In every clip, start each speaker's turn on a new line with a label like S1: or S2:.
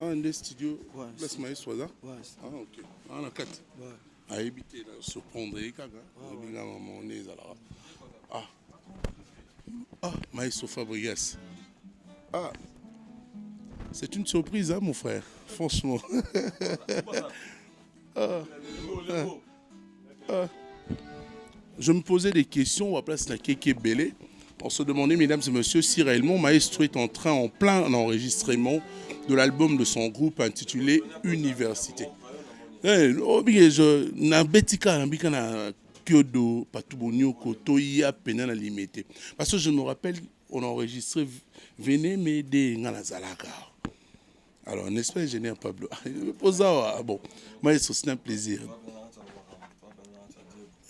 S1: Ah, un studio,
S2: Ouais,
S1: laisse moi soit là.
S2: ouais,
S1: Ah, ok. Ah, la 4.
S2: ouais.
S1: Ah, éviter là, surprendre les cagas.
S2: Ouais.
S1: On est là. Ah, ah, Maestro Fabregas. Ah, c'est une surprise, hein, mon frère. Franchement. Ah, ah, ah. Je me posais des questions à la place d'un Kéké Bélé. On se demandait, mesdames et messieurs, si réellement Maestro est en plein enregistrement de l'album de son groupe intitulé Université. Je n'abetika na Kyodo Patubonio Koto ya Penana limité. Parce que je me rappelle, on a enregistré Venez m'aider Ngana Zalaka. Alors, n'est-ce pas, ingénieur Pablo? Bon, Maestro, c'est un plaisir.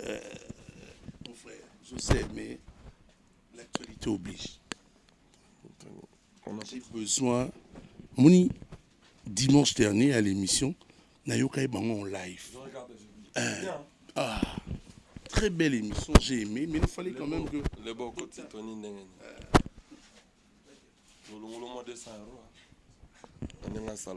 S1: Mon frère, je sais, mais l'actualité oblige. J'ai besoin. Moni, dimanche dernier à l'émission, Nayoka et Bango en live. Ah, très belle émission, j'ai aimé, mais il fallait quand même que.
S3: Le beau côté Tony Nengen. Le mois de Saint-Roch. On est dans la salle.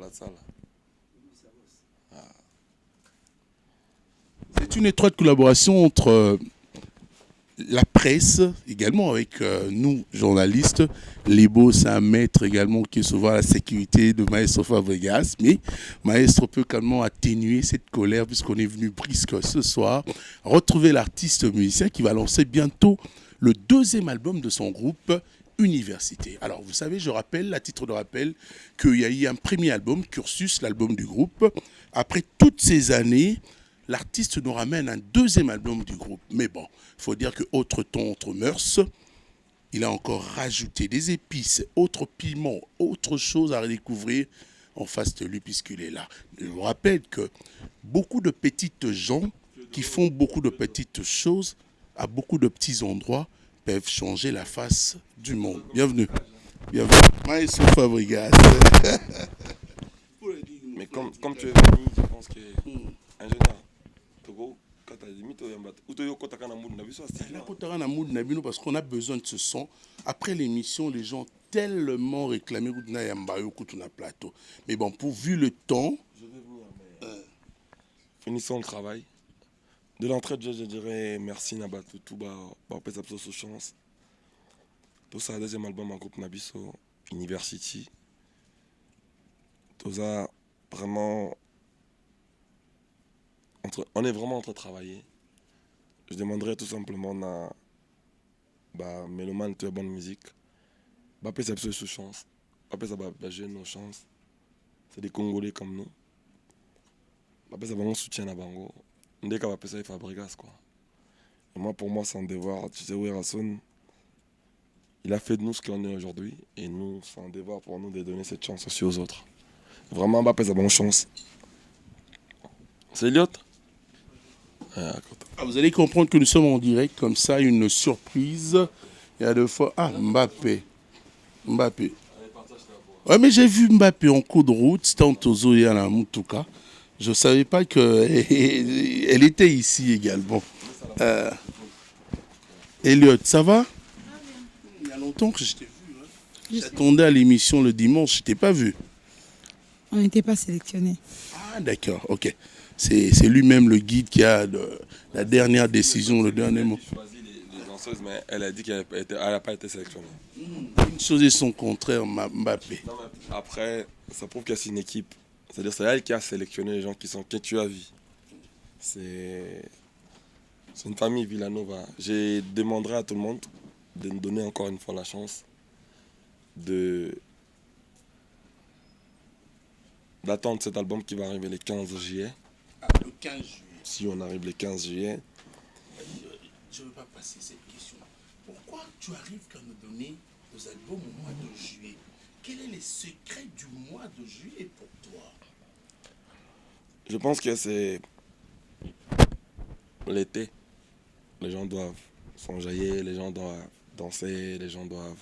S1: C'est une étroite collaboration entre la presse, également avec nous, journalistes. Lebo, c'est un maître également qui est souvent à la sécurité de Maestro Fabregas. Mais Maestro peut également atténuer cette colère puisqu'on est venu brisque ce soir. Retrouver l'artiste musicien qui va lancer bientôt le deuxième album de son groupe Université. Alors, vous savez, je rappelle, à titre de rappel, qu'il y a eu un premier album, Cursus, l'album du groupe. Après toutes ces années, l'artiste nous ramène un deuxième album du groupe. Mais bon, il faut dire que autre ton, autre mœurs, il a encore rajouté des épices, autres piments, autre chose à redécouvrir en face de lui puisqu'il est là. Je vous rappelle que beaucoup de petites gens qui font beaucoup de petites choses à beaucoup de petits endroits peuvent changer la face du monde. Bienvenue. Bienvenue. Maestro Fabregas.
S3: Mais comme tu es venu, je pense que ingénieur, Togo, quand tu as dit mito yamba, ou tu yoko takana mood na biso style.
S1: Parce qu'on a besoin de ce son. Après l'émission, les gens tellement réclamé Kutuna plateau. Mais bon, vu le temps.
S3: Je vais venir, mais finissons le travail. De l'entrée de jeu, je dirais merci Nabatou, tout bas, après ça sous chance. Tout ça, deuxième album en groupe Nabiso, University. Tout ça, vraiment, on est vraiment en train de travailler. Je demanderais tout simplement à Méloman de bonne musique. Après ça sous chance. Après ça va jouer nos chances. C'est des Congolais comme nous. Après ça va mon soutien à Bango. Dès qu'on va appeler ça les Fabregas quoi. Et moi pour moi c'est un devoir. Tu sais où est Rasson? Il a fait de nous ce qu'on est aujourd'hui. Et nous, c'est un devoir pour nous de donner cette chance aussi aux autres. Vraiment, Mbappé, ça bonne chance. C'est Elliot?
S1: Vous allez comprendre que nous sommes en direct, comme ça, une surprise. Il y a deux fois. Ah, Mbappé. Mbappé. Ouais, mais j'ai vu Mbappé en cours de route, c'était en Tozo et à la Moutuka. Je ne savais pas qu'elle était ici également. Elliot, ça va? Il y a longtemps que je t'ai vu. Hein. J'attendais à l'émission le dimanche, je t'ai pas vu.
S4: On n'était pas sélectionnés.
S1: Ah, d'accord, ok. C'est lui-même le guide qui a la dernière décision, le dernier mot.
S3: Elle a choisi les danseuses, mais elle a dit qu'elle n'a pas été sélectionnée.
S1: Une chose et son contraire, Mbappé.
S3: Non, après, ça prouve qu'il y a une équipe. C'est-à-dire c'est elle qui a sélectionné les gens qui sont que tu as vu. C'est une famille Villanova. Je demanderai à tout le monde de nous donner encore une fois la chance d'attendre cet album qui va arriver le 15 juillet.
S1: Ah, le 15 juillet.
S3: Si on arrive le 15 juillet.
S1: Je ne veux pas passer cette question. Pourquoi tu arrives qu'à nous donner nos albums au mois de juillet? Quel est le secret du mois de juillet pour toi?
S3: Je pense que c'est l'été. Les gens doivent s'enjailler, les gens doivent danser, les gens doivent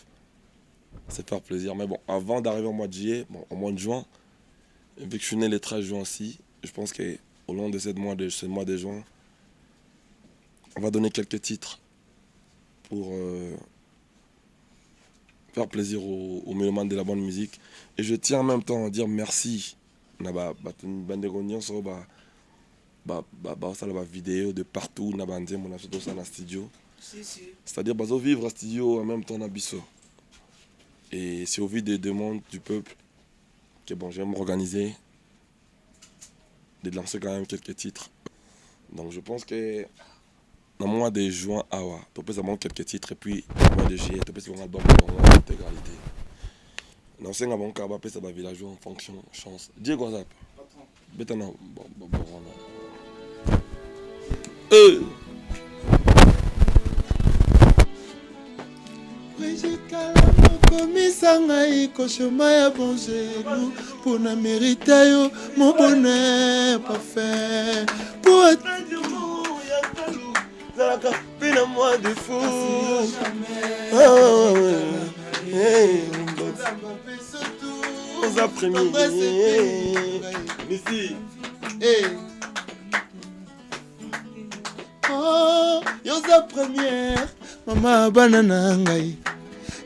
S3: se faire plaisir. Mais bon, avant d'arriver au mois de juillet, au mois de juin, vu que je suis né le 13 juin aussi, je pense qu'au long de ce mois de juin, on va donner quelques titres pour faire plaisir aux mélomanes de la bonne musique. Et je tiens en même temps à dire merci. Na ba bande sur la vidéo de partout na bande mon acheté ça na studio. C'est-à-dire bazo vivre à studio en même temps na biso. Et c'est au vu des demandes du peuple que bon, je vais m'organiser de lancer quand même quelques titres. Donc je pense que dans le mois de juin, tu peux avoir quelques titres et puis dans le mois de juillet, tu peux avoir un album en intégralité. Dans ce cas, tu peux avoir un village en fonction de chance. Diego Zap. Maintenant, bon.
S2: Brigitte Kalamo komisa ngai koshoma ya bongelu mpona mérite yo mon bonheur parfait pour atteindre ya kalu zalaka mpe na moi de fou oza premier yoza première mama bana na ngai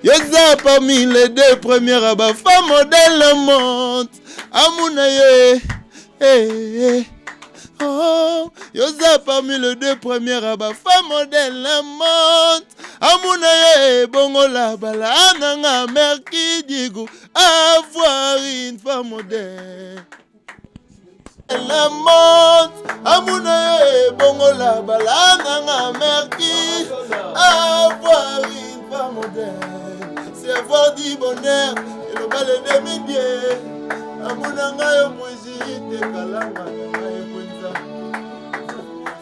S2: yoza parmi les deux premières à ba femme modèle au monde amuna ye yoza parmi les deux premières à ba femme modèle au monde amuna ye bongo la bala nanga merki digo avoir une femme modèle la monte amuna ye bongo la bala nanga merki avoir une femme modèle c'est avoir du bonheur et le bal de midi amuna ngayo Brigitte Kalanga ngayo kwenza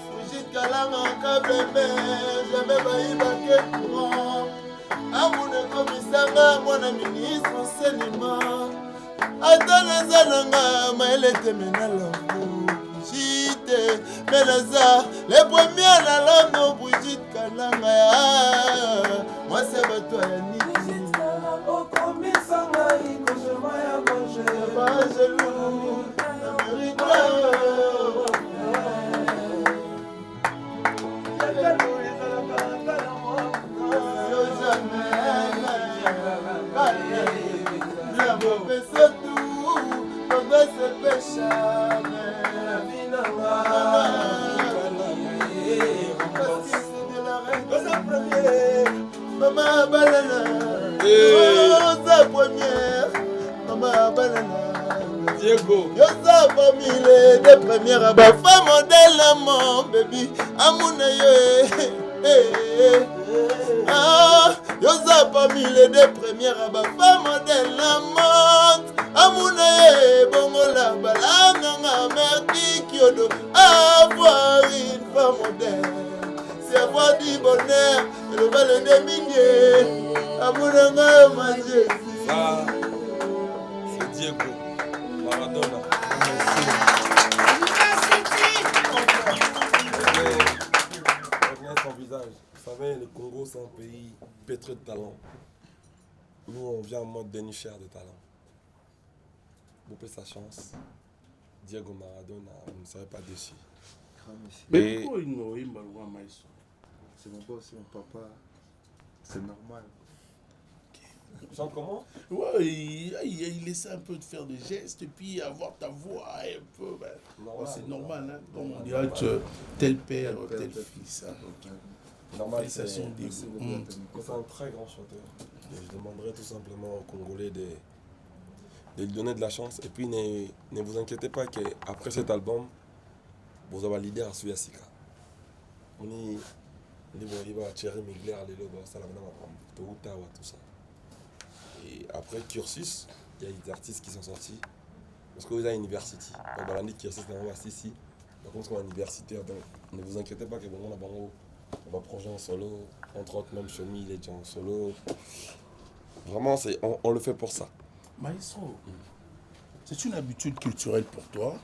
S2: Brigitte Kalanga kabembe jamais baïba ke courant amuna komisanga mwana ministre enseignement Atana zananga maele temena longo Brigitte Menaza les premiers na longo Brigitte Kalanga moi c'est bato ya niki okomisanga ikoshema ya bonje bajelou Amerika Maman Banana, sa première, Maman Banana, Diego, Yosa parmi les deux premières à ma femme modèle, mon baby, Amouna Yosa parmi les deux premières à ma femme modèle, mon Amouna bongo la balanga, merci Kyodo, avoir une femme modèle. C'est avoir du bonheur et le bal de minier. Amouranga manger.
S3: Ça, c'est Diego Maradona. Revenez son visage. Vous savez, le Congo, c'est un pays pétri de talent. Nous, on vient en mode dénicheur de talent. Vous pouvez sa chance. Diego Maradona, vous ne serez pas déçus.
S1: Mais pourquoi il n'a pas eu maïs?
S5: C'est mon boss, c'est mon papa. C'est normal.
S3: Chante comment?
S1: Ouais, il essaie un peu de faire des gestes et puis avoir ta voix un peu. Ben, normal, c'est normal, hein. Comme on dirait tel père, tel fils. Hein, donc,
S3: normal,
S1: c'est un
S3: très grand chanteur. Et je demanderais tout simplement aux Congolais de lui donner de la chance. Et puis ne vous inquiétez pas qu'après cet album, vous avez l'idée à suivre Sika. On est il va Thierry Migler, tout ça. Et après Cursus, il y a des artistes qui sont sortis. Parce que vous avez University. On va dire Cursus, on va ici. Par contre, on a Université. Donc, ne vous inquiétez pas que on va projet en solo. Entre autres, même Chomi, il est déjà en solo. Vraiment, on le fait pour ça.
S1: Maestro, c'est une habitude culturelle pour toi.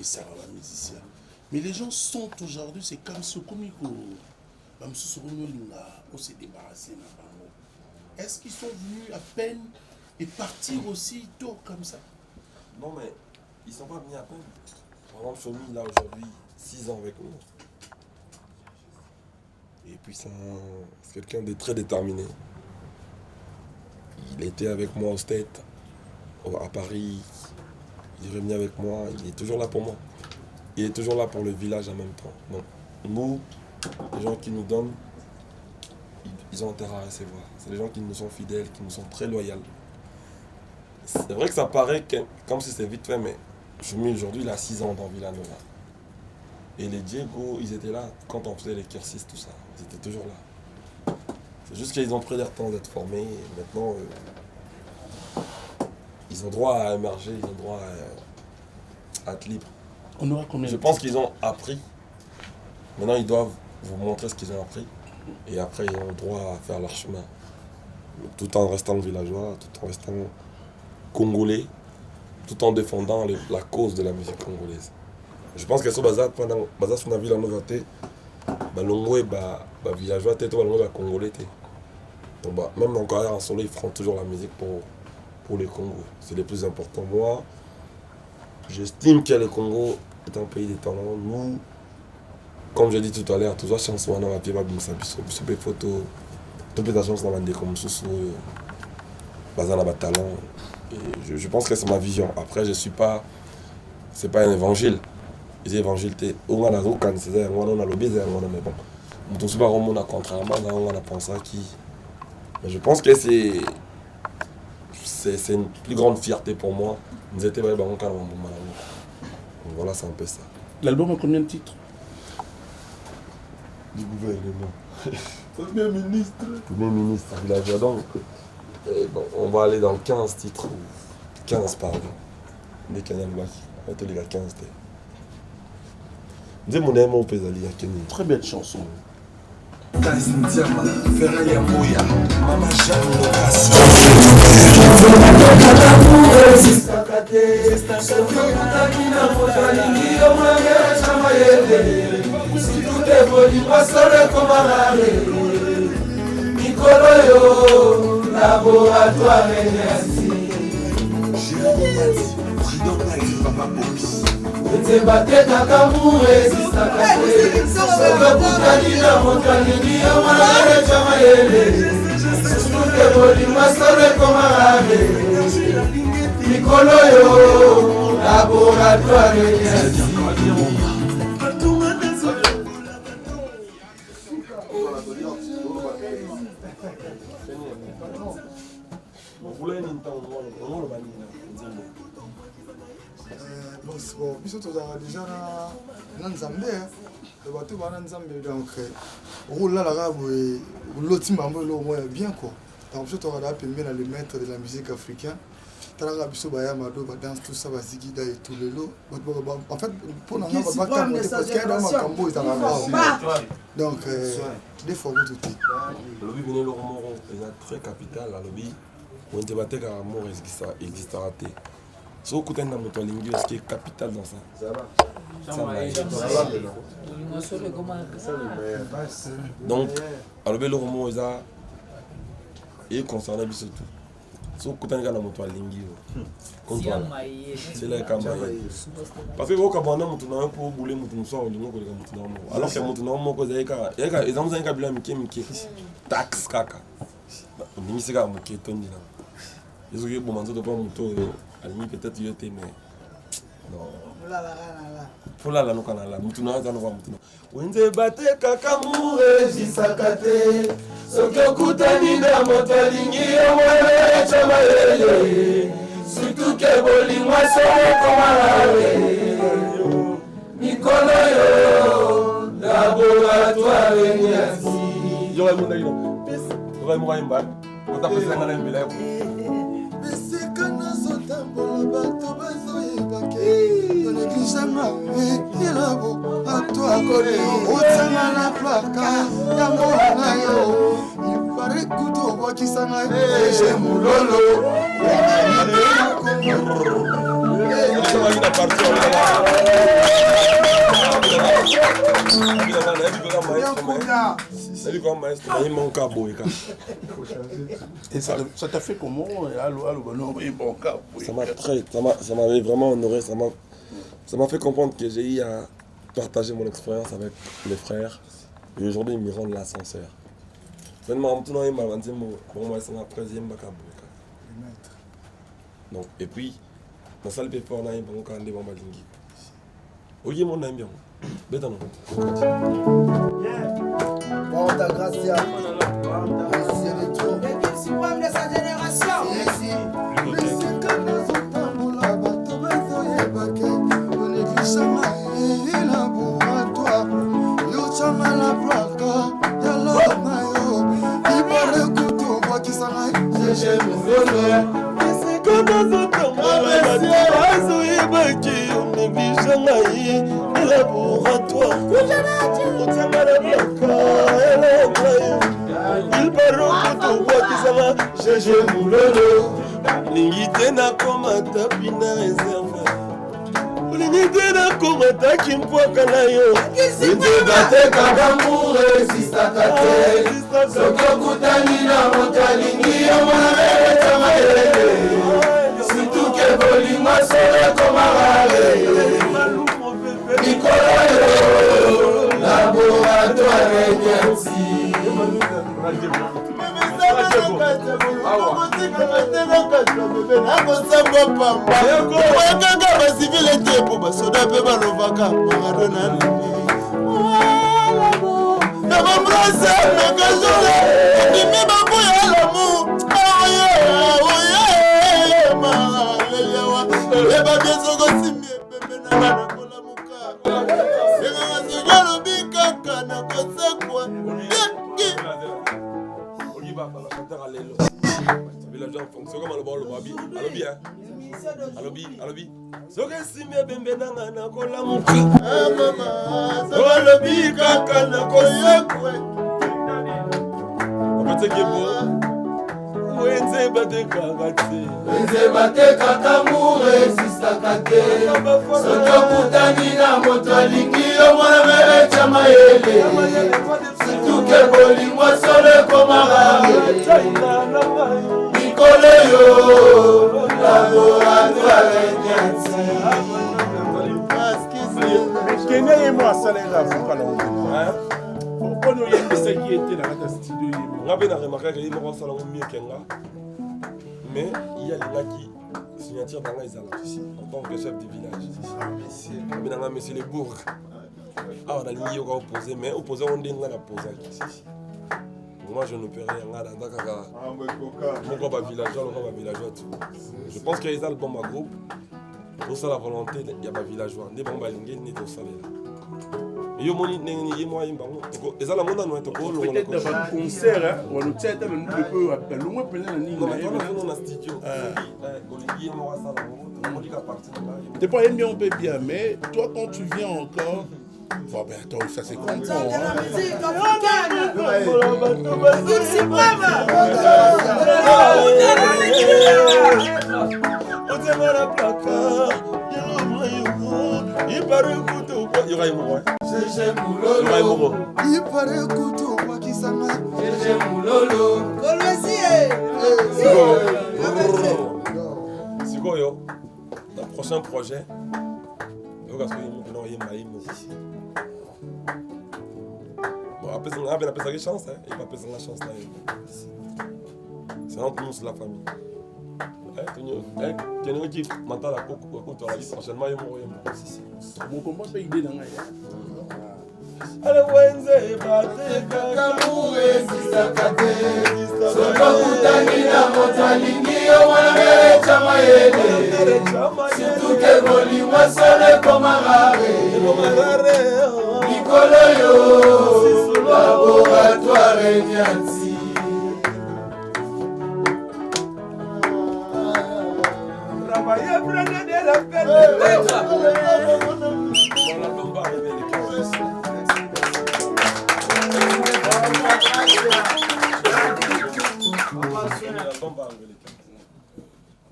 S1: Ça, la musicien. Mais les gens sont aujourd'hui, c'est comme ce comico. Même si on s'est débarrassé. Est-ce qu'ils sont venus à peine et partir aussi tôt comme ça?
S3: Non, mais ils ne sont pas venus à peine. Par exemple, Chomi, il a aujourd'hui 6 ans avec nous. Et puis, c'est quelqu'un de très déterminé. il était avec moi au State, à Paris. Il est revenu avec moi, il est toujours là pour moi. Il est toujours là pour le village en même temps. Donc, nous, les gens qui nous donnent, ils ont intérêt à recevoir. C'est les gens qui nous sont fidèles, qui nous sont très loyaux. C'est vrai que ça paraît comme si c'était vite fait, mais Choumi aujourd'hui, il a 6 ans dans Villanova. Et les Diego, ils étaient là quand on faisait les Kersis, tout ça. Ils étaient toujours là. C'est juste qu'ils ont pris leur temps d'être formés. Et maintenant, ils ont droit à émerger, ils ont droit à être libres.
S1: On aura combien
S3: Je pense qu'ils ont appris. Maintenant, ils doivent vous montrer ce qu'ils ont appris. Et après, ils ont droit à faire leur chemin. Tout en restant villageois, tout en restant congolais, tout en défendant la cause de la musique congolaise. Je pense que ce bazar, pendant son ville en nouveauté, Longo et villageois, congolais. Donc, même dans carrière en solo, ils feront toujours la musique pour le Congo. C'est le plus important. Moi, j'estime que le Congo est un pays de talent. Nous, comme je dis tout à l'heure, toute la chance on a vivre des photos, toute la chance on a des comme sous bazar na talent. Et je pense que c'est ma vision. Après, je suis pas, c'est pas un évangile. Les évangiles, on a la rocan, c'est-à-dire on a le baiser, mais bon. On ne sait pas comment on a contrairement, on a pensé qui. Mais je pense que c'est une plus grande fierté pour moi. Nous étions là, on a voilà, c'est un peu ça.
S1: L'album a combien de titres?
S3: Du gouvernement.
S2: Premier ministre.
S3: Premier ministre, villageois donc. Bon, on va aller dans 15 titres. 15 pardon. Dès qu'il y a un bac, on va te lire 15. Dis mon amour, peut aller à Kenya.
S1: Très belle chanson.
S5: Bon, biso tozalaka déjà na nzambe bato bana nzambe donc orolalaka boye oloti mambo eloko moko ya bien quoi. Donc biso tozalaka pembeni na le maître de la musique africain talaka biso baya mado badanse tout ça bazigida et tout lelo en fait pour nanga bakambo parce qu'il y a dans makambo ezalaka donc des fois tout est
S3: lobby venu le romoro est très capital la lobby on te battait car amour existera té. So kutana na moto alingi est-ce qui est capital dans ça. Donc alors le romo eza et concernant biso tout. So kutana na moto alingi c'est là kamaye. Parce que au kabana moto na pour bouler moto muso olingo ko moto na mo. Alors que moto na mo ko zaika ezamza zaika bila mike tax kaka. Ningi sika mo ketoni na. Ils ont eu bon manteau de pas moto à la peut-être il était mais non pour la nous kana la mutu na za no mutu wenze bate kaka mure jisakate sokyo kutani na moto lingi omwe chama yeye surtout que bolingwa so komarawe mikolo yo laboratoire nyasi yo munda yo pesa mo imba kota pesa ngana mbila yo
S5: tambola bato bazoyebake tolekisanga elabo bato akoli otsanga na plaka ya mwana yo ipare kutu obwakisanga ege mulolo
S1: Et ça t'a fait comment?
S3: Ça m'avait vraiment honoré, ça m'a fait comprendre que j'ai eu à partager mon expérience avec les frères et aujourd'hui ils me rendent l'ascenseur.
S5: maître.
S3: Donc, et puis, dans la salle de on a un bon candidat dans Malingi. Oui, mon ami, bête non.
S5: Bon, ta Gracia. Merci de trop.
S6: L'équipe suprême de sa génération.
S5: Ici. Mais c'est comme nous autres, là-bas, tout va faire baquet. On est qui chama et laboratoire. Yo chama la placa, yalo mayo. Il paraît que tout va qui s'en aille. J'ai mon vélo. Mais c'est comme nous autres, là-bas, tout va faire baquet. On est qui chama et laboratoire. Yo chama la placa, yalo mayo. Il paraît que tout va qui s'en aille. J'ai mon vélo. Lingite na komata pina réserve. Lingite na komata kimpwaka na yo. Nzebate kakambu resista kate. Soko kutani na motalingi yo mwana tama yele. Situke bolingo sole komarare. Nikolo yo laboratoire nyati. nakosambwa pamba wakanga basivile te po basoda mpe balobaka maradona nini na bambrase mekajole endimi baboya lamu aoye maraleyawa eba biezokosimi epembe nanga nakolamuka enganga soki alobi kaka nakosekwa villageois en fonction comme le bon le babi alobi soki esimi ebembe nanga nakolamuka mama soki alobi kaka nakosekwe opeteki bo wenze batekaka te wenze batekaka muresistaka te soki okutani na moto alingi yo mwana merecha mayele situke bolingo solo ekomaka mikolo yo laboratoire nyati
S1: kenya ye mo asalaka avoka na mpona oyebisaki ete na kati ya studio ye
S3: nga mpe na remarkaka ye moko asalango mieke nga mais ye alingaki signature na nga ezala en tant que chef du village abi na nga monsieur le bourg awa nalingi yoka opposé mais opposé ngo ndenge nga napozaki moi je ne peux rien nga nanda kaka moko bavillageois loka bavillageois tout je pense que eza album ya groupe tosala volonté ya bavillageois nde bango balingi nde tosalela yo moni ndenge ye mwa yembango ezala ngo nano tokolongola
S1: concert wanotia ete balupe oyo balongwe pene na nini
S3: na studio olingi ye moko asala ngo tomolika parti na ngai
S1: t'es pas bien on peut bien mais toi quand tu viens encore bon ben attends ça c'est
S6: De
S1: comprend
S6: la musique africaine. L'équipe suprême.
S3: otema na plaka
S5: ipare kutu wakisanga jeje mulolo
S3: sikoyo na prochain projet bon apesaki chance il va apesa la chance c'est entre nous c'est la famille kene oki matala kokutala vie prochainement ye moko
S1: mokomba mpe ide na ngai
S3: ale wenze batekakamuresisaka te
S5: sokokutani na moto alingi yo mwana merecha mayele situke bolingo solo ekomagare likolo yo laboratoire nyati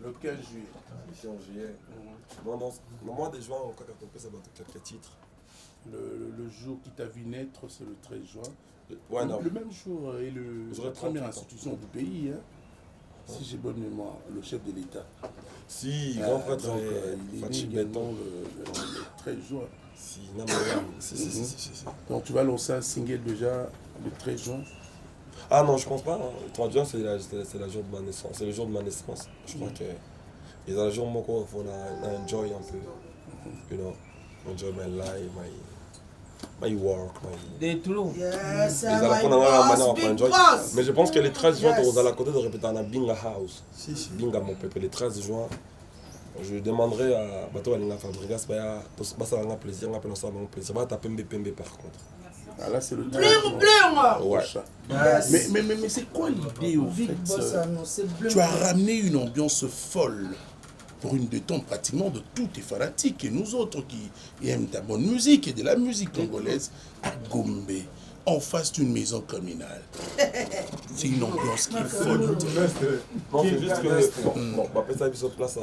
S1: le 15 juillet.
S3: Ici en juillet. Le mois de juin, on a quelques titres.
S1: Le jour qui t'a vu naître, c'est le 13 juin.
S3: Ouais, non.
S1: Le même jour est la première institution du pays, hein, si j'ai bonne mémoire, le chef de l'État.
S3: Si, grand prêtre,
S1: il est né également le 13 juin.
S3: Si, non, mais si.
S1: Donc tu vas lancer un single déjà le 13 juin.
S3: Ah non, je pense pas. Le 3 juin, c'est le jour de ma naissance. C'est le jour de ma naissance. Je crois que c'est le jour où il faut enjoy un peu. You know, enjoy my life, my work,
S7: Des trous.
S6: Yes,
S3: ils allaient prendre la manière pour enjoy. Mais je pense que les 13 juin, on allait à côté de répéter à Binga House. Binga, mon peuple. Les 13 juin, je demanderai à Bato Alinga Fabregas, ça va faire plaisir, ça va faire plaisir. Ça va taper Mbépembe par contre.
S1: Ah, là, c'est le temps.
S3: Ouais.
S1: Mais c'est quoi l'idée au fait Tu as ramené une ambiance folle pour une détente pratiquement de tous tes fanatiques et nous autres qui aiment ta bonne musique et de la musique congolaise à Gombe, en face d'une maison communale. C'est une ambiance qui est folle.
S3: Non, c'est juste que bon, on appelle ça place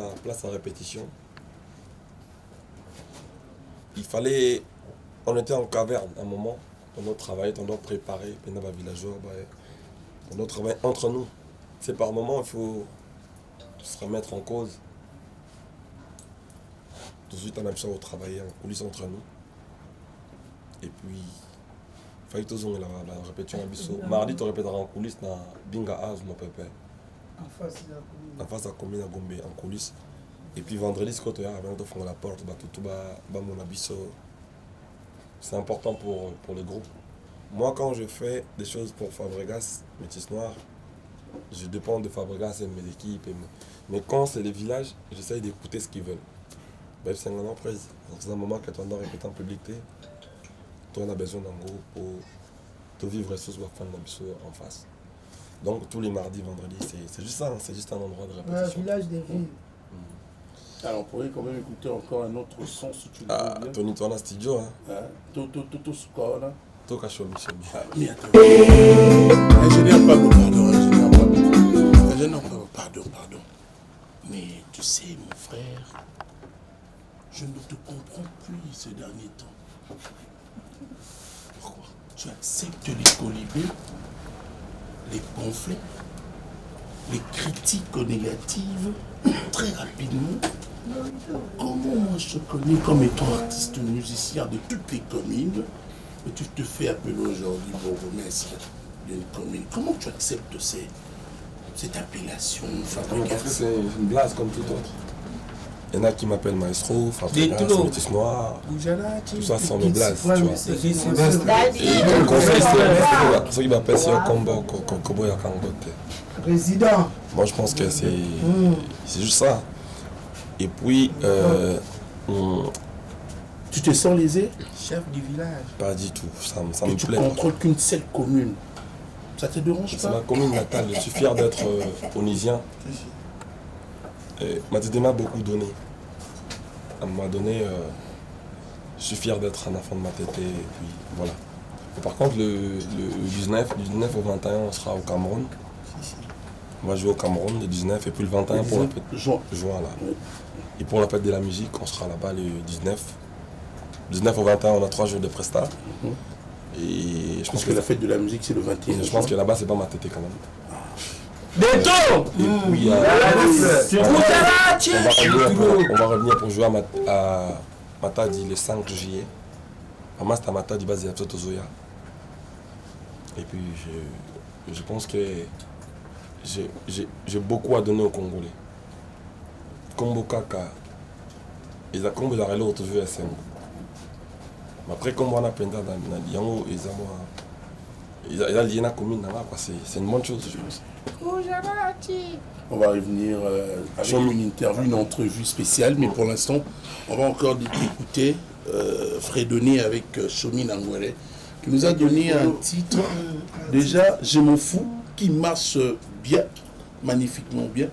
S3: à répétition. Il fallait... On était en caverne à un moment. On doit travailler, on doit préparer, on doit villageois, on doit travailler entre nous. C'est par moment, il faut se remettre en cause. Tout de suite, on a besoin de travailler en coulisses entre nous. Et puis, il fallait que tout le monde répète un bisou. Mardi, tu répéteras en coulisses dans Binga House, mon pépé. En face de la commune à Gombe, en coulisses. Et puis, vendredi, quand tu es avant de faire la porte, tout mon abisso. C'est important pour le groupe. Moi, quand je fais des choses pour Fabregas, Métis Noir, je dépends de Fabregas et de mes équipes. Mais quand c'est les villages, j'essaye d'écouter ce qu'ils veulent. Bref, c'est un an après. C'est un moment que tu dois répéter en public. Tu as besoin d'un groupe pour te vivre ce soir en face. Donc, tous les mardis, vendredis, c'est juste ça. C'est juste un endroit de répétition.
S6: Un village des villes.
S1: Alors, on pourrait quand même écouter encore un autre son si tu veux.
S3: Ah, Tony, tu es en studio, hein?
S1: Toto Sukona.
S3: Toka Shomi.
S1: Mais attends. Ingénieur Pablo, pardon. Ingénieur Pablo, pardon. Mais tu sais, mon frère, je ne te comprends plus ces derniers temps. Pourquoi tu acceptes les colibés, les pamphlets, les critiques négatives très rapidement? Comment moi je te connais comme étant artiste musicien de toutes les communes et tu te fais appeler aujourd'hui bourgmestre d'une commune? Comment tu acceptes cette appellation Fabregas?
S3: C'est une blase comme tout autre. Il y en a qui m'appellent Maestro, Fabregas, Métis Noir. Tout ça sont mes blazes, tu vois. Et comme conseil, c'est ceux qui m'appellent c'est Combo, Kobo Yakangote.
S6: Président.
S3: Moi je pense que c'est juste ça. Et puis,
S1: tu te sens lésé? Chef du village.
S3: Pas du tout, ça me
S1: et tu
S3: plaît.
S1: contrôles qu'une seule commune. Ça te dérange
S3: C'est
S1: pas?
S3: ma commune natale, je suis fier d'être onysien. Matete m'a beaucoup donné. À un moment donné, je suis fier d'être un enfant de Matete. Et puis voilà. Et par contre, le 19 au 21, on sera au Cameroun. On va jouer au Cameroun le 19 et puis le 21 pour la fête. Juin là.
S1: Oui.
S3: Et pour la fête de la musique, on sera là-bas le 19. 19 au 21, on a 3 jours de prestat. Et je pense
S1: que la fête de la musique, c'est le 21.
S3: Je pense que là-bas, c'est pas Matete quand même.
S7: Des trous.
S3: Et puis, on va revenir pour jouer à Matadi le 5 juillet. À Masta Matadi, basé à Tsotozoya. Et puis, je pense que j'ai beaucoup à donner aux Congolais. Kombo Kaka, ils ont combo la l'autre jeu SM. Mais après, comme on a peine dans Yango, ils ont lié la commune, c'est une bonne chose, je pense.
S1: On va revenir avec une interview, une entrevue spéciale, mais pour l'instant, on va encore écouter Fredonné avec Chomi Nangwele, qui nous a donné un titre, déjà, Je m'en fous, qui marche bien, magnifiquement bien.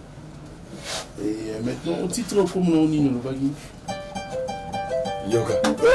S1: Et maintenant, au titre comme on dit, nous allons
S3: Yoga.
S6: Yoga.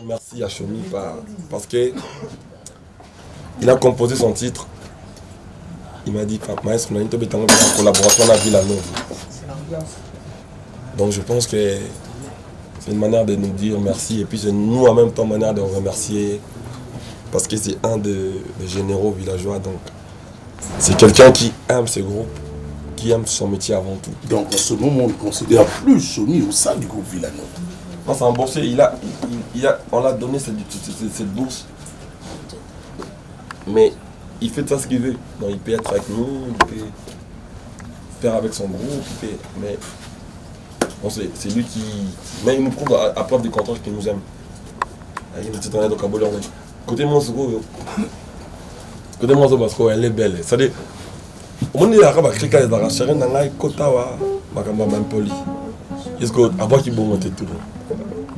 S3: Merci à Chomi parce que il a composé son titre. Il m'a dit Maestro, on a une collaboration à Villanova. Donc je pense que c'est une manière de nous dire merci et puis c'est nous en même temps une manière de remercier parce que c'est un des généraux villageois. Donc c'est quelqu'un qui aime ses groupes, qui aime son métier avant tout.
S1: Donc en ce moment on ne considère plus Chomi au sein du groupe Villanova.
S3: Non, c'est un boursier, on l'a donné cette bourse. Mais il fait ça ce qu'il veut. Donc, il peut être avec nous, il peut faire avec son groupe, mais bon, c'est lui qui. Mais il nous prouve à preuve des contrats qu'il nous aime. Il nous dit donc à Bologna. Côté mon secours, parce qu'elle est belle. C'est-à-dire, on dit que les gens qui sont en train de Kotawa, même poli. Est-ce que avant qu'il bon monte tout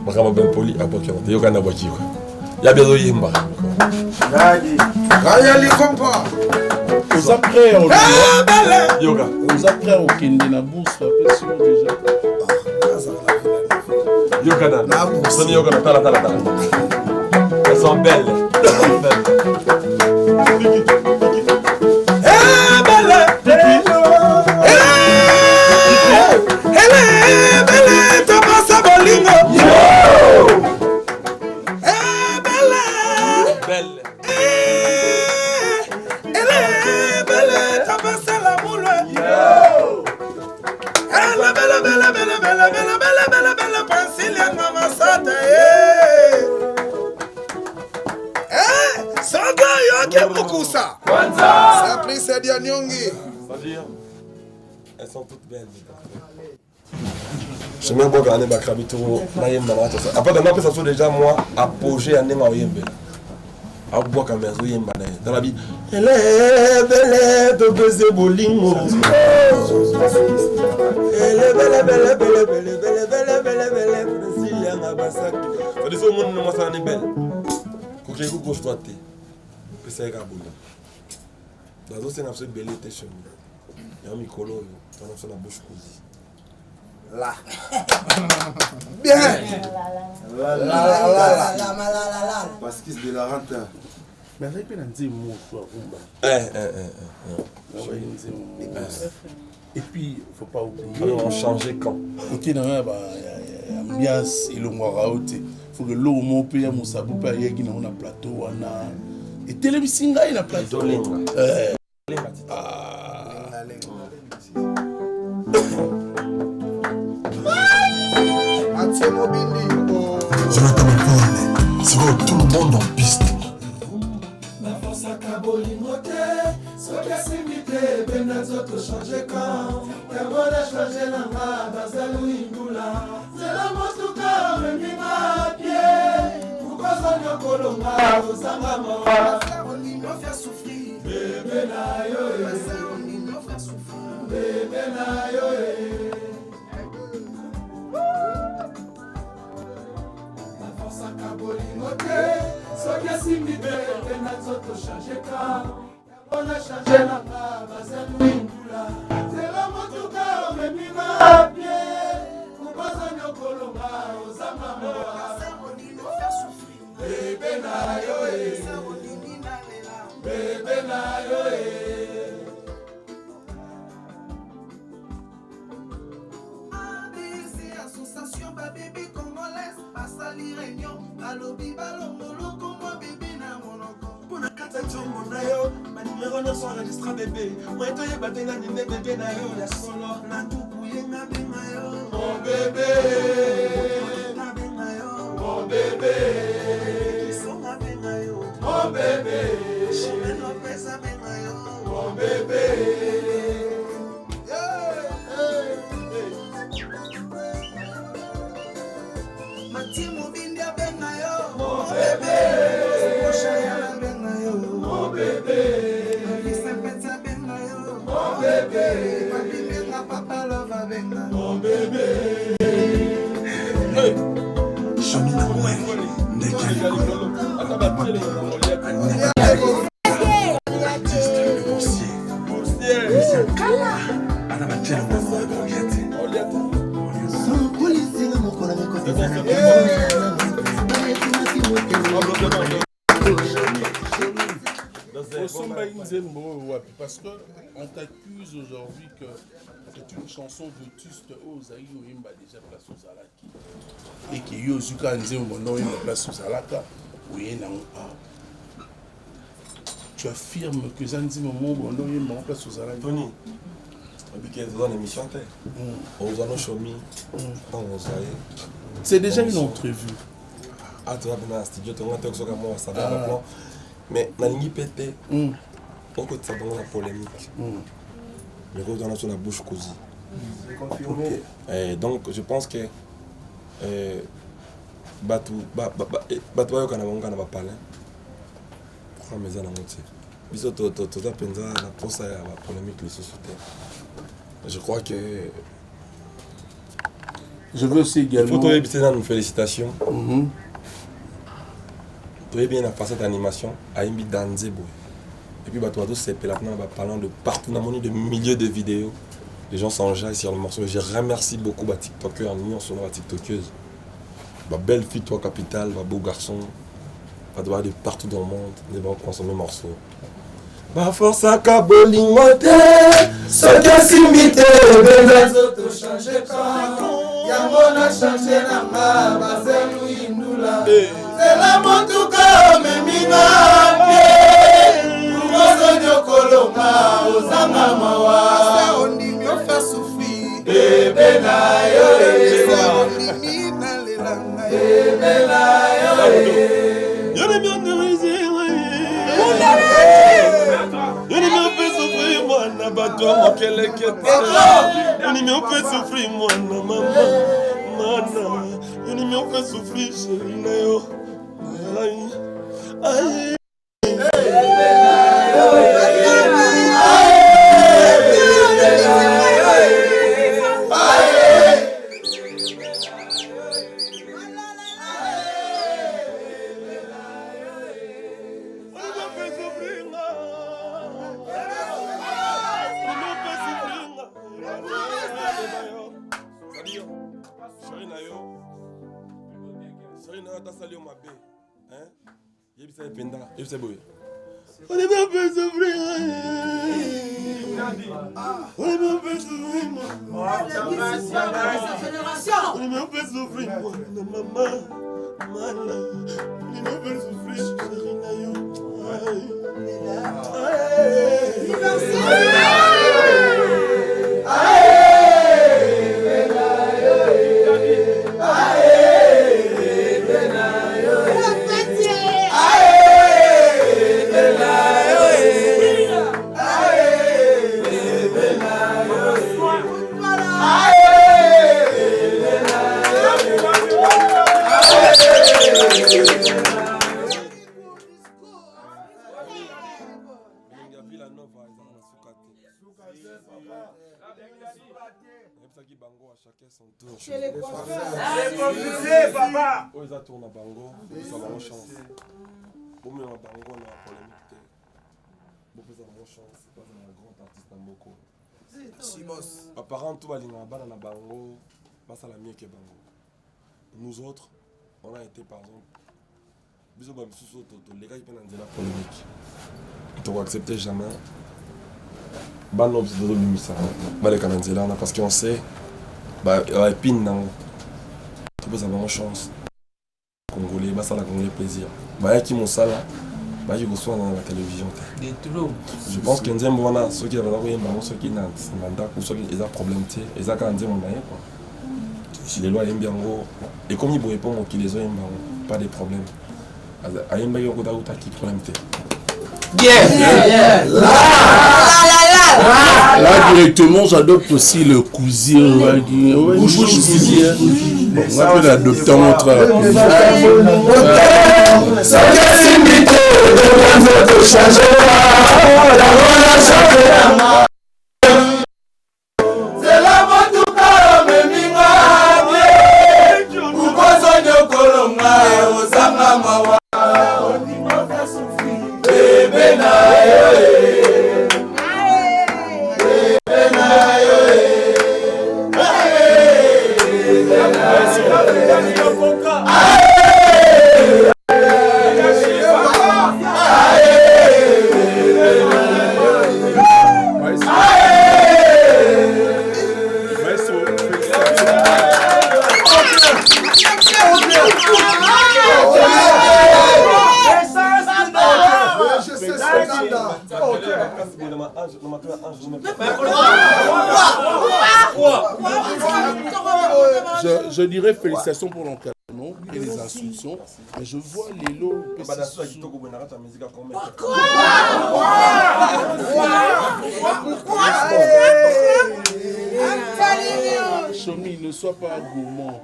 S3: makama ben poli aboki on yo kana boki ko ya bezo yimba
S2: Nadi Kayali kompa
S1: aux après on yoga aux après on kende na bourse après sûr déjà
S3: yoga na bourse on yoga tala elles sont belles Elles sont toutes belles. Je me vois gagner ma crabitour, ma yemba na tout ça. Après d'abord ça soit déjà moi apogée à nema yemba. A boire comme un yemba dans la vie. Elle est de baiser bolingo. Elle est belle. S'il y a un bassac. Ça dit au monde moi ça est belle. Coquille gauche droite. Que c'est gabou. Dans d'autres c'est une belle était chez nous. Il y a un micro, on a fait la bouche cousue.
S2: Là. Bien. Là. Parce qu'il se de la rente.
S1: mais avec un petit mot toi et puis faut pas oublier
S3: alors on changeait quand
S1: OK na ba ambiance ilongwa haute faut que l'eau mon pays musabu pa yegi na on plateau wana et télévisinga ina plateau
S8: Jonathan Mpone, c'est vrai, tout le monde en piste.
S9: La force à Kabolimote, soki asimite, benazoto changer quand. Kabona changer la ma, basalu indula. C'est la motuka, memima pied. Pourquoi ça n'y a kolonga, osanga mora. On y m'a fait souffrir. Bébé na yo, on y m'a fait souffrir. Bébé na yo, Kabolimote, soki asimite, benazoto changer quand. On a changé la base à l'indula. C'est la motuka, memima pied. Pourquoi ça n'y a kolonga, osanga mora. Bébé na yo, bébé na yo, ABC association ba bébé congolaise, basali réunion, balobi balongolo comme bébé na monoko. Pour la cataton mon ayo, ma numéro 9 enregistre bébé. Moi to ye batena ni bébé na yo, la solo na tuku ye na bema yo. Mon bébé, na bema yo. Mon bébé, son na bema yo. Mon bébé, je no pesa bema yo. Mon bébé. Mon bébé. Mon bébé.
S8: Chamina Moué,
S1: parce qu'on t'accuse aujourd'hui que c'est une chanson vétuste aux Aïe Oyimba déjà place aux Alaki et que Yozuka Nzembo non Oyimba place aux Alaka oui non tu affirmes que Zanzimo Mombo non Oyimba place aux Alaki
S3: Tony dans l'émission aux anneaux chomi
S1: c'est déjà une entrevue
S3: ah tu vas venir à studio tu vas te moi ça va mais nalingi pété on peut ça dans la polémique le gros dans la bouche cosy donc je pense que batu bayo kana bonga na bapala pour meza na moitié biso to za penza na posa ya la polémique les sociétés je crois que
S1: je veux aussi également
S3: il faut te une félicitation tu es bien à faire cette animation à Imbi Danzebo et puis bato c'est parlant de partout dans mon de milliers de vidéos les gens s'enjaillent sur le morceau je remercie beaucoup les tiktokers en sur la tiktokeuse belle fille toi capitale beau garçon va de partout dans le monde ils vont consommer morceau force à kabolingote ce que simité les autres changer pas yango na changer na ma bazelu indula c'est la motuka memina Ozo nyokoloma ozanga mawa ondimi ofa souffrir bébé na yo ondimi na lelanga bébé na yo yone mionderize yone mi ofe souffrir mwana bato mokelekete yone mi ofe souffrir mwana mama yone mi ofe souffrir chéri na yo aïe On est bien fait souffrir. On est bien fait souffrir. On est bien fait souffrir. Maman. On est bien fait souffrir.
S9: Chez les confusés, papa.
S3: Oh, ils attendent à Bango, ils ont la chance. Pour moi, Bango, on a la polémique. Beaucoup de chance, c'est pas un grand artiste dans Boko. Simos. Apparemment, tout va aller dans Bango, ça la mieux que Bango. Nous autres, on a été par exemple. Les gars, ils prennent la polémique. Ils ne accepter jamais. Ban non, c'est de l'humus. Parce qu'on sait. La épine dans tu peux avoir une chance congolais ça la congolais plaisir qui m'ont ça là qui reçoit dans la télévision je pense que Nzembo wana ceux qui avaient rien ceux qui n'ont mandat ou ceux qui ont problème ils ont quand Nzembo na quoi si les lois aiment bien et comme ils vont répondre qu'ils les ont pas de problème aime bien ko da qui problème
S1: Là directement j'adopte aussi le cousin bouche cousin on va faire adopter notre
S9: ça que simité de changer la relation
S1: Je dirais félicitations pour l'encadrement et les instructions, mais je vois les lots. Chomi, ne sois pas gourmand.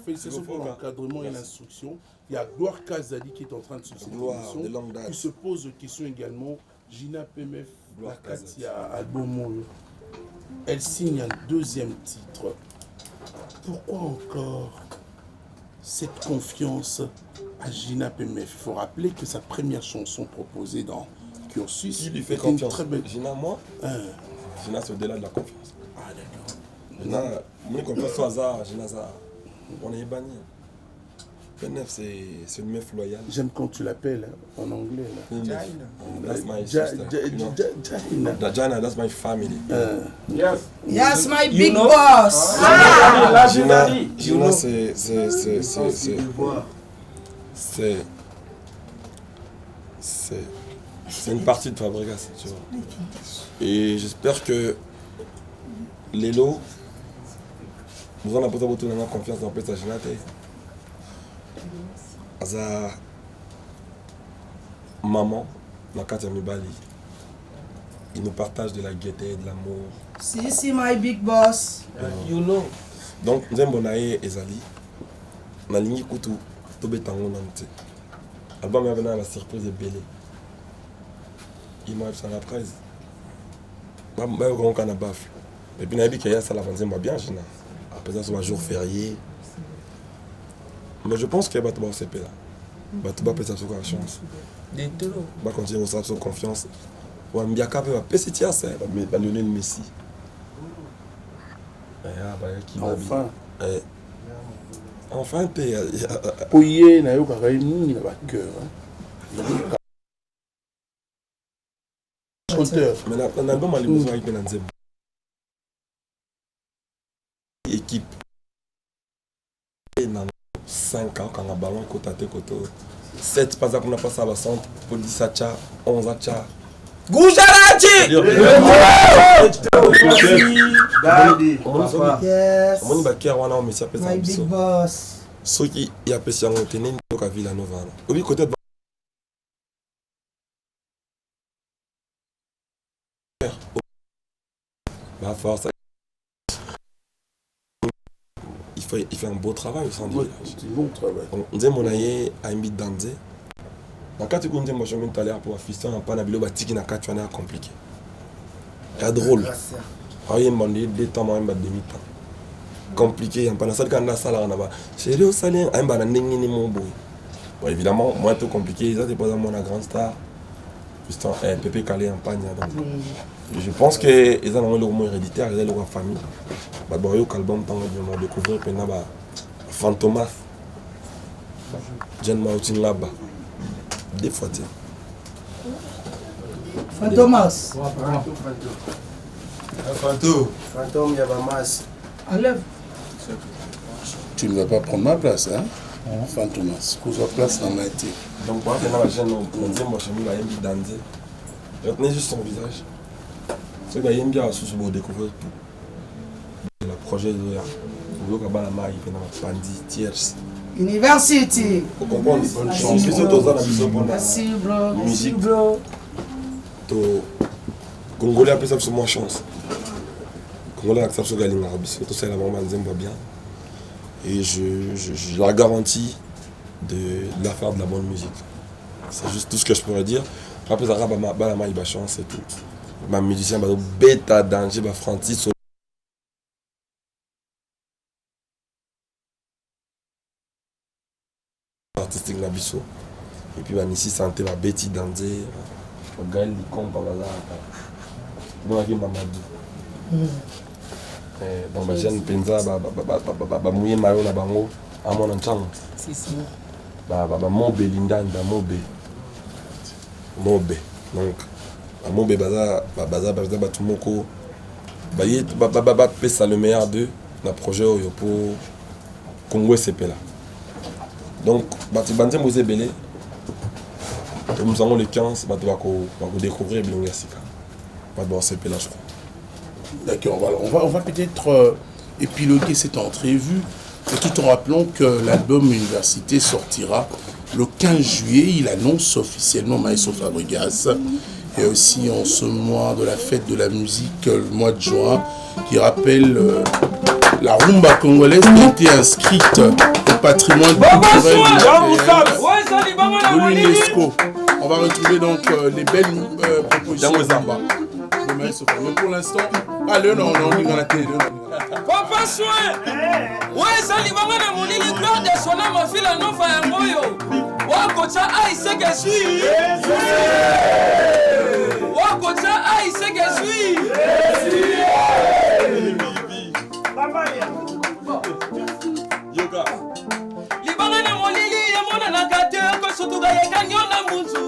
S1: Félicitations pour l'encadrement et l'instruction. Il y a Gloire Kazali qui est en train de se qui se pose de questions également. Gina PMF, la Katia Albomolo. Elle signe un deuxième titre. Pourquoi encore cette confiance à Gina PMF? Il faut rappeler que sa première chanson proposée dans Cursus.
S3: Il lui fait confiance. Très belle... Gina, moi Gina, c'est au-delà de la confiance.
S1: Ah, d'accord.
S3: Gina, mon confiance au hasard, Gina, ça. On est banni. PNF, c'est une meuf loyale.
S1: J'aime quand tu l'appelles en anglais.
S3: Jaina. That's my sister. Jaina, that's my family.
S6: Yes, my big boss.
S3: Gina, c'est une partie de Fabregas, tu vois. Et j'espère que Lélo, nous allons apporter beaucoup de confiance dans Pesta Gina. Aza maman, dans Katia Mibali, il nous partage de la gaieté et de l'amour.
S6: Si, my big boss.
S7: You know.
S3: Donc, nous avons Ezali. On a ligné Koutou, Tobé Tango Nante. L'album est venu à la surprise de Bélé. Il m'a fait la presse. Je vais vous dire qu'on a baffe. Et puis, il a dit qu'il y a ça, la vente, bien, Gina. Après ça, c'est un jour férié. Mais je pense qu'il y a un CP là. Il y a une chance. Il va continuer à faire confiance. Il va faire un petit peu de Lionel Messi.
S1: Enfin.
S3: Enfin,
S1: pour y aller, il y a un cœur.
S3: Mais l'album a besoin de équipe. 5 ans quand on a ballon côté à côté. 7 pas qu'on a passé à la centre pour 10 à 11 à Tcha.
S7: Goujarati!
S6: Yes.
S3: My
S6: big boss.
S3: Ceux qui y apprécient en tenir à Villanova. Oui, côté de bah force. Il fait un beau travail au centre.
S1: Bon travail.
S3: On dit mon aïe a mis Danze. Dans le cas où on dit moi je suis allé pour assister à un panabilo batiki na 4 années compliqué. C'est drôle. Il y a des temps même demi-temps. Compliqué, il y a un salle quand la salle là-bas. C'est le salé, un ban n'engini mon boy. Bon évidemment, moi tout compliqué, ça c'est pas mon grande star. Juste un Pépé Calé en pagne. Je pense que ils ont le moins héréditaire, ils ont leur famille. Bah bon, yo album tant de découvrir pendant bah Fantomas. Jeanne Martin là-bas. Des fois tu.
S6: Fantomas.
S2: Fantôme, il y a ma masse.
S6: Enlève.
S1: Tu ne vas pas prendre ma place, hein? Fantomas, qu'on soit place dans ma tête.
S3: Donc, moi, dans la chaîne, on dit moi, je suis allé danser. Retenez juste son visage. C'est que j'aime bien sous le découvrir tout. Le projet de l'OEA. Vous voyez que la maille, il fait dans la bandit, tiers.
S6: University.
S3: Vous comprenez? Bonne chance.
S6: Merci, bro.
S3: Musique, bro. Congolais appellent ça sur moi chance. Congolais acceptent sur Galing Arabi. Tout ça, la maman va bien. Et je la garantis de la faire de la bonne musique. C'est juste tout ce que je pourrais dire. Après, ça va la maille, chance et tout. Ma musicien, bêta danger, Francis. Artistique Nabiso. Et puis, ici, santé, Betty Danzé. Gaël Licon, Mamadou. Donc, ma jeune Penza, mouillé maillot na bango, à mon entend.
S6: Si.
S3: Mobe Lindan, Mobe. Donc, Mobe Baza, Batumoko. Ça le meilleur d'eux, dans le projet pour Congo CP là. Donc, Bati Banzé Mosé Belé, Et nous avons le 15, nous allons découvrir Bilonga Sika. Nous allons se là, je crois.
S1: D'accord, on va peut-être épiloguer cette entrevue, tout en rappelant que l'album Université sortira le 15 juillet. Il annonce officiellement Maestro Fabregas. Et aussi en ce mois de la fête de la musique, le mois de juin, qui rappelle la rumba congolaise qui a été inscrite au patrimoine culturel de l'UNESCO. On va retrouver donc les belles propositions de rumba. Mais pour l'instant, allez, non, on est dans la télé.
S7: Papa soin. Ouais, ça li banga na monini gloire de son âme fille la non fa moyo. Wa kocha ai se que suis. Wa kocha ai se que suis. Papa ya. Yoga. Li banga na monini ya mona na kate ko sutuga ya kanyo na munzu.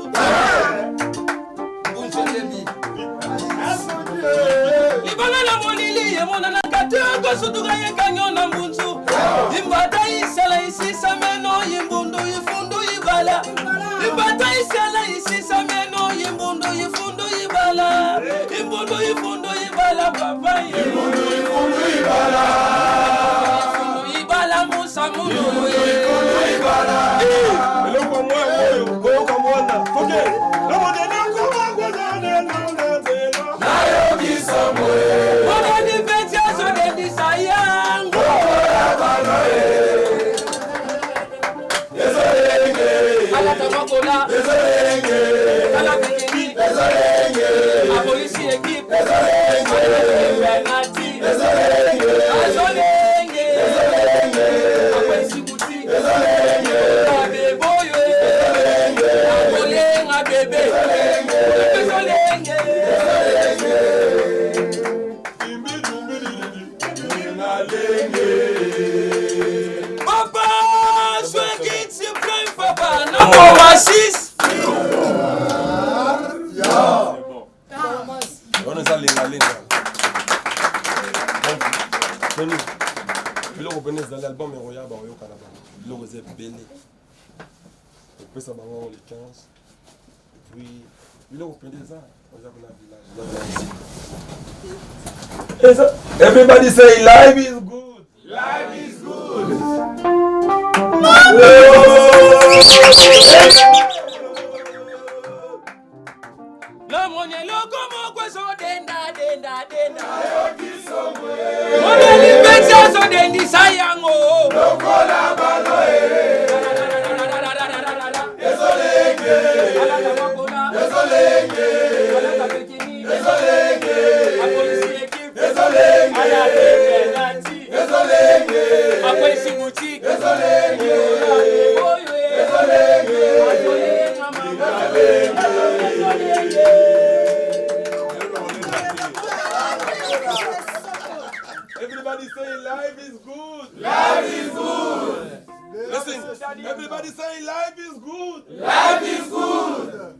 S7: Bunzo debi. Li banga na monini ya mona na Ko sutuga ye kanyo na mbunzu Imbata isala isisa meno Yimbundu yifundu yibala Imbata isala isisa meno Yimbundu yifundu yibala Yimbundu yifundu yibala Papa Yimbundu yifundu yibala Yifundu yibala Musa munu Yifundu yibala Eloko mwa moyo Koyoka mwana Koke Lomo dene kuma kwa dene Nayo kisamwe l'album est royal, bah, au Canada. Le rosé belé. Après ça, bah, on les 15. Puis, le reprend des arts. Everybody say life is good. Life is good. Le monde est loco, mon poisson, denda. Mon liberté, so dendi sayango. Lokola baloe. Désolé. Everybody say life is good. Life is good. Listen, everybody say life is good. Life is good.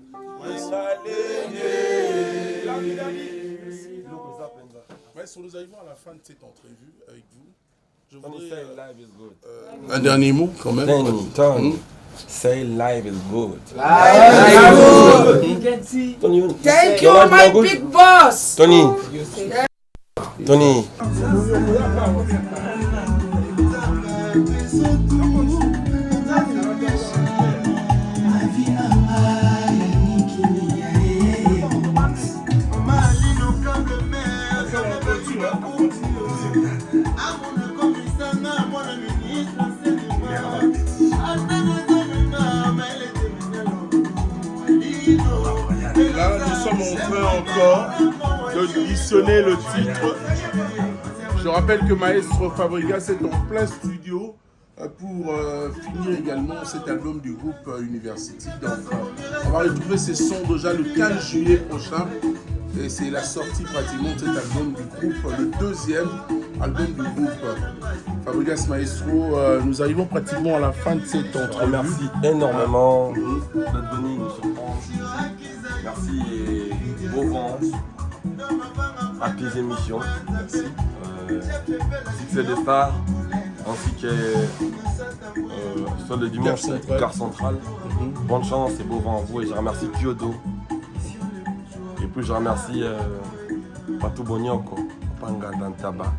S1: Maestro, nous arrivons à la fin de cette entrevue avec vous. Je voudrais,
S3: life is good.
S1: Un dernier mot quand même.
S3: Tony, say life is good.
S6: Life is good. Thank you, my big boss.
S3: Tony.
S2: Là, nous sommes en train encore d'auditionner le titre.
S1: Je rappelle que Maestro Fabregas est en plein studio pour finir également cet album du groupe University. Donc, on va retrouver ces sons déjà le 15 juillet prochain. Et c'est la sortie pratiquement de cet album du groupe, le deuxième album du groupe Fabregas Maestro. Nous arrivons pratiquement à la fin de cette entrevue.
S3: Merci énormément d'être venu nous surprendre. Merci et beau vent à tes émissions. Succès des stars, ainsi que sur le dimanche Gare Centrale. Bonne chance et beau vent à vous. Et je remercie Kyodo. Et puis je remercie Patou Bonyoko, Pangandantaba.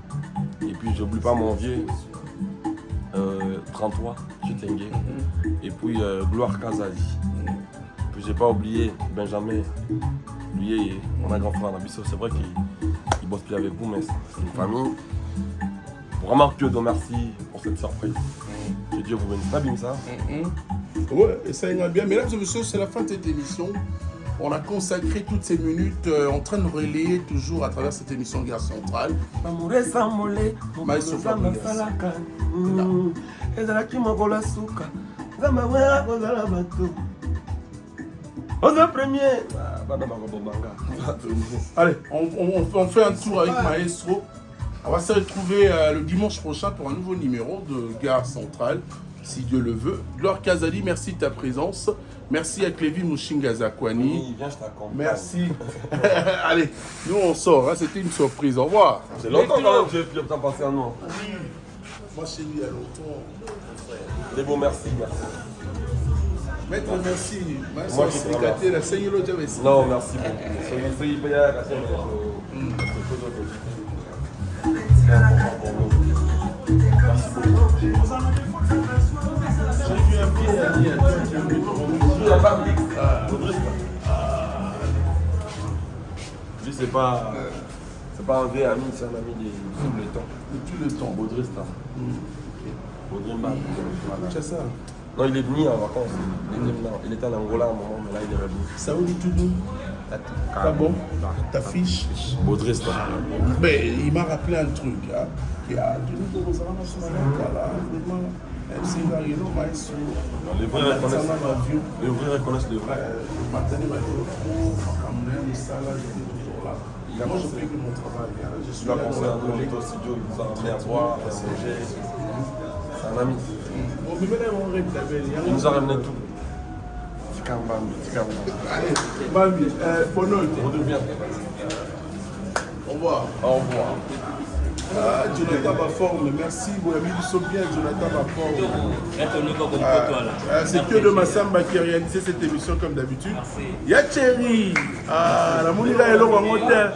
S3: Et puis j'oublie pas mon vieux 33, Chitenge. Et puis Gloire Kazali. Puis j'ai pas oublié Benjamin. Lui, mon grand frère Nabisso. C'est vrai qu'il bosse plus avec vous, mais c'est une famille. Vraiment Kyodo, merci pour cette surprise. Que Dieu vous bénisse. Nabim ça.
S1: Ouais, et ça ira bien. Mesdames et messieurs, c'est la fin de cette émission. On a consacré toutes ces minutes en train de relayer toujours à travers cette émission Gare Centrale. Maestro Fabregas. Allez, on fait un tour avec Maestro. On va se retrouver le dimanche prochain pour un nouveau numéro de Gare Centrale, si Dieu le veut. Gloire Kazali, merci de ta présence. Merci à Clévin Mushingazakwani.
S3: Oui, viens, je t'accompagne.
S1: Merci. Allez, nous on sort, hein. C'était une surprise. Au revoir.
S3: C'est longtemps quand même que j'ai pu passer un nom.
S1: Oui. Moi chez lui il y a longtemps.
S3: Des beaux merci.
S1: Maître, merci. Moi je suis gâté, la seigneur de Dieu.
S3: Non, merci beaucoup. C'est hyper merci.
S1: J'ai vu un pied ami à
S3: lui, c'est pas un vrai ami, c'est un ami de tout le temps.
S1: De tout le temps.
S3: Baudriste. Baudrimba.
S1: C'est ça.
S3: Non, il est venu en vacances. Il était en Angola à un moment, mais là, il est revenu.
S1: Saouli Toudou. Ah bon? Ta fiche?
S3: Baudriste.
S1: Mais il m'a rappelé un truc. Hein. Les vrais reconnaissent les vrais. Moi, je fais que mon travail. Je suis
S3: là pour ça. Au studio, il nous a ramené à boire, à manger. C'est un ami. Il nous a ramené tout.
S1: Allez, Bambi, bonne nuit. Au revoir.
S3: Au revoir.
S1: Ah, Jonathan Baforme, merci. Vous avez dit bien, Jonathan Baforme. C'est que de Massamba qui a réalisé cette émission comme d'habitude. Yacheri, la monnaie là est là.